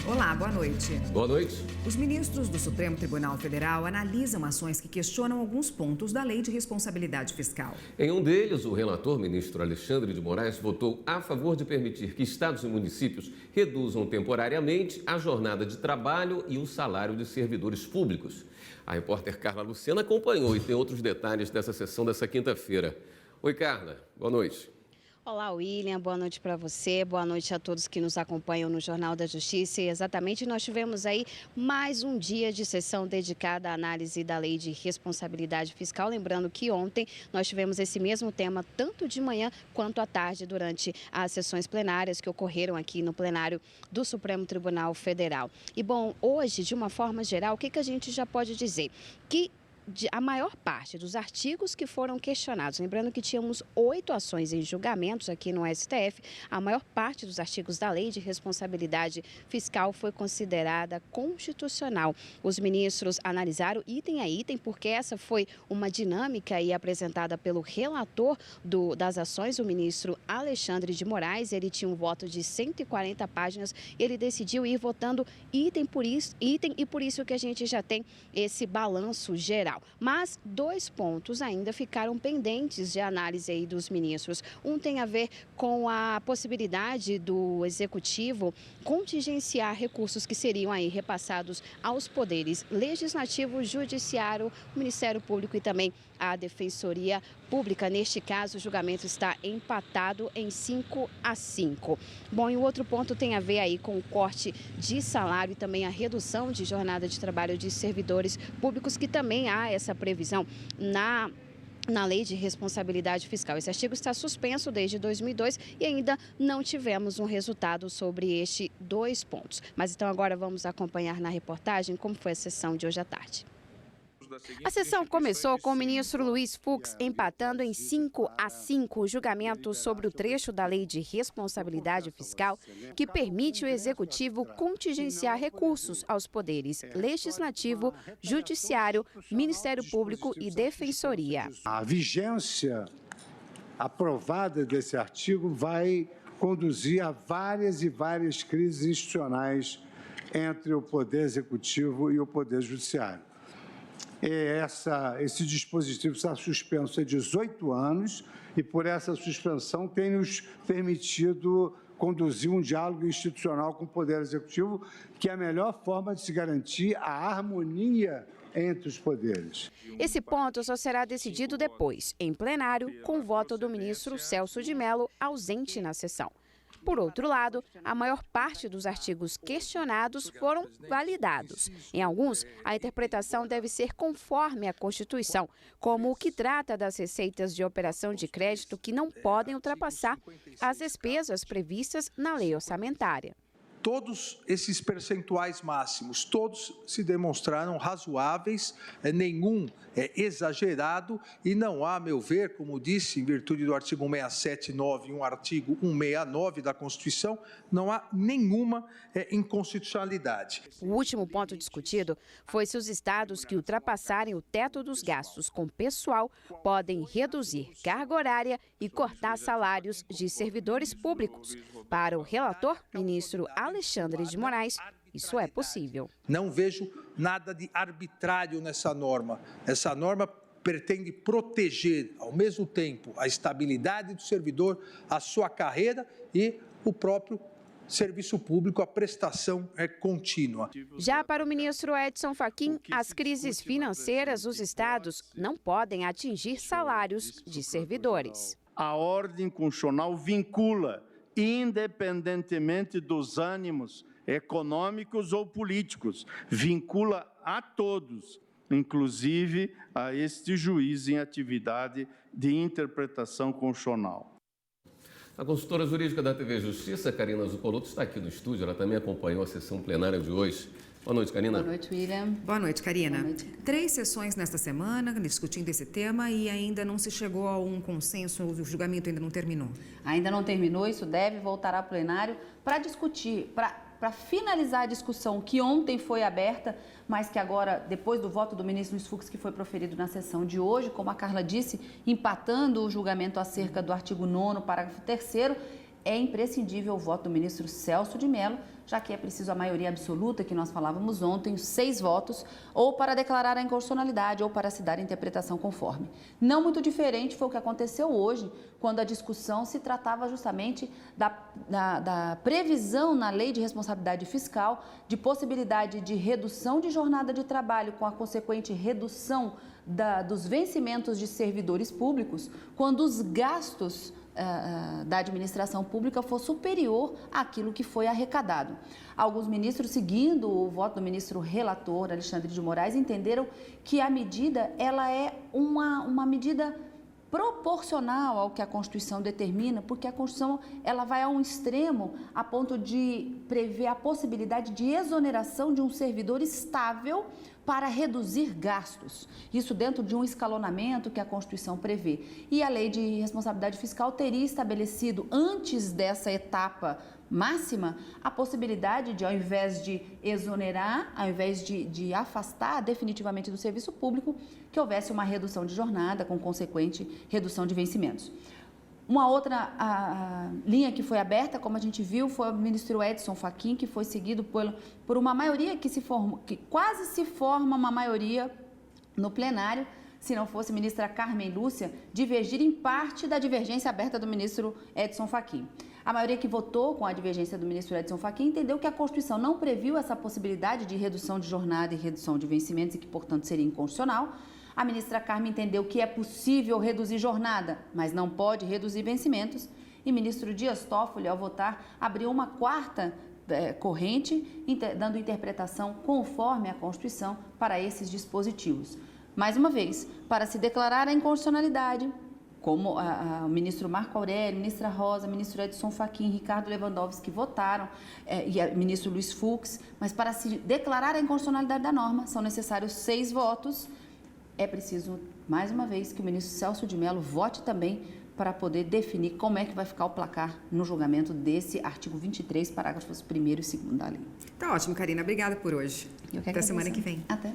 Olá, boa noite. Boa noite. Os ministros do Supremo Tribunal Federal analisam ações que questionam alguns pontos da Lei de Responsabilidade Fiscal. Em um deles, o relator, ministro Alexandre de Moraes, votou a favor de permitir que estados e municípios reduzam temporariamente a jornada de trabalho e o salário de servidores públicos. A repórter Carla Lucena acompanhou e tem outros detalhes dessa sessão dessa quinta-feira. Oi, Carla. Boa noite. Olá, William. Boa noite para você. Boa noite a todos que nos acompanham no Jornal da Justiça. E exatamente, nós tivemos aí mais um dia de sessão dedicada à análise da Lei de Responsabilidade Fiscal. Lembrando que ontem nós tivemos esse mesmo tema tanto de manhã quanto à tarde durante as sessões plenárias que ocorreram aqui no plenário do Supremo Tribunal Federal. E bom, hoje, de uma forma geral, o que a gente já pode dizer? Que a maior parte dos artigos que foram questionados, lembrando que tínhamos 8 ações em julgamentos aqui no STF, a maior parte dos artigos da Lei de Responsabilidade Fiscal foi considerada constitucional. Os ministros analisaram item a item, porque essa foi uma dinâmica aí apresentada pelo relator das ações, o ministro Alexandre de Moraes. Ele tinha um voto de 140 páginas, ele decidiu ir votando item por item, e por isso que a gente já tem esse balanço geral. Mas 2 pontos ainda ficaram pendentes de análise aí dos ministros. Um tem a ver com a possibilidade do Executivo contingenciar recursos que seriam aí repassados aos poderes Legislativo, Judiciário, Ministério Público e também a Defensoria Pública. Neste caso, o julgamento está empatado em 5-5. Bom, e o outro ponto tem a ver aí com o corte de salário e também a redução de jornada de trabalho de servidores públicos, que também há essa previsão na Lei de Responsabilidade Fiscal. Esse artigo está suspenso desde 2002 e ainda não tivemos um resultado sobre estes 2 pontos. Mas então agora vamos acompanhar na reportagem como foi a sessão de hoje à tarde. A sessão começou com o ministro Luiz Fux empatando em 5-5 o julgamento sobre o trecho da Lei de Responsabilidade Fiscal que permite o Executivo contingenciar recursos aos poderes Legislativo, Judiciário, Ministério Público e Defensoria. A vigência aprovada desse artigo vai conduzir a várias e várias crises institucionais entre o Poder Executivo e o Poder Judiciário. Esse dispositivo está suspenso há 18 anos e, por essa suspensão, tem nos permitido conduzir um diálogo institucional com o Poder Executivo, que é a melhor forma de se garantir a harmonia entre os poderes. Esse ponto só será decidido depois, em plenário, com o voto do ministro Celso de Mello, ausente na sessão. Por outro lado, a maior parte dos artigos questionados foram validados. Em alguns, a interpretação deve ser conforme a Constituição, como o que trata das receitas de operação de crédito que não podem ultrapassar as despesas previstas na lei orçamentária. Todos esses percentuais máximos, todos se demonstraram razoáveis, nenhum é exagerado e não há, a meu ver, como disse, em virtude do artigo 167(9) e um artigo 169 da Constituição, não há nenhuma inconstitucionalidade. O último ponto discutido foi se os estados que ultrapassarem o teto dos gastos com pessoal podem reduzir carga horária e cortar salários de servidores públicos. Para o relator, ministro Alexandre de Moraes, isso é possível. Não vejo nada de arbitrário nessa norma. Essa norma pretende proteger, ao mesmo tempo, a estabilidade do servidor, a sua carreira e o próprio serviço público, a prestação é contínua. Já para o ministro Edson Fachin, as crises financeiras dos estados não podem atingir salários de servidores. A ordem constitucional vincula, independentemente dos ânimos econômicos ou políticos, vincula a todos, inclusive a este juiz em atividade de interpretação constitucional. A consultora jurídica da TV Justiça, Karina Zucolotto, está aqui no estúdio. Ela também acompanhou a sessão plenária de hoje. Boa noite, Karina. Boa noite, William. Boa noite, Karina. Boa noite. 3 sessões nesta semana discutindo esse tema e ainda não se chegou a um consenso, o julgamento ainda não terminou. Ainda não terminou, isso deve voltar a plenário para discutir, para finalizar a discussão que ontem foi aberta, mas que agora, depois do voto do ministro Luiz Fux, que foi proferido na sessão de hoje, como a Carla disse, empatando o julgamento acerca do artigo 9º, parágrafo 3º, é imprescindível o voto do ministro Celso de Mello, já que é preciso a maioria absoluta, que nós falávamos ontem, 6 votos, ou para declarar a inconstitucionalidade ou para se dar interpretação conforme. Não muito diferente foi o que aconteceu hoje, quando a discussão se tratava justamente da previsão na Lei de Responsabilidade Fiscal de possibilidade de redução de jornada de trabalho com a consequente redução dos vencimentos de servidores públicos, quando os gastos da administração pública for superior àquilo que foi arrecadado. Alguns ministros, seguindo o voto do ministro relator Alexandre de Moraes, entenderam que a medida ela é uma medida proporcional ao que a Constituição determina, porque a Constituição ela vai a um extremo a ponto de prever a possibilidade de exoneração de um servidor estável para reduzir gastos. Isso dentro de um escalonamento que a Constituição prevê. E a Lei de Responsabilidade Fiscal teria estabelecido, antes dessa etapa máxima, a possibilidade de, ao invés de exonerar, ao invés de afastar definitivamente do serviço público, que houvesse uma redução de jornada com consequente redução de vencimentos. Uma outra linha que foi aberta, como a gente viu, foi o ministro Edson Fachin, que foi seguido por uma maioria que quase se forma uma maioria no plenário, se não fosse a ministra Carmen Lúcia, divergir em parte da divergência aberta do ministro Edson Fachin. A maioria que votou com a divergência do ministro Edson Fachin entendeu que a Constituição não previu essa possibilidade de redução de jornada e redução de vencimentos e que, portanto, seria inconstitucional. A ministra Carmen entendeu que é possível reduzir jornada, mas não pode reduzir vencimentos. E o ministro Dias Toffoli, ao votar, abriu uma quarta corrente, dando interpretação conforme a Constituição para esses dispositivos. Mais uma vez, para se declarar a inconstitucionalidade, como o ministro Marco Aurélio, a ministra Rosa, o ministro Edson Fachin, Ricardo Lewandowski votaram, e o ministro Luiz Fux, mas para se declarar a inconstitucionalidade da norma, são necessários 6 votos. É preciso, mais uma vez, que o ministro Celso de Mello vote também para poder definir como é que vai ficar o placar no julgamento desse artigo 23, parágrafos 1º e 2º da lei. Tá ótimo, Karina. Obrigada por hoje. Eu que Até semana que vem. Até.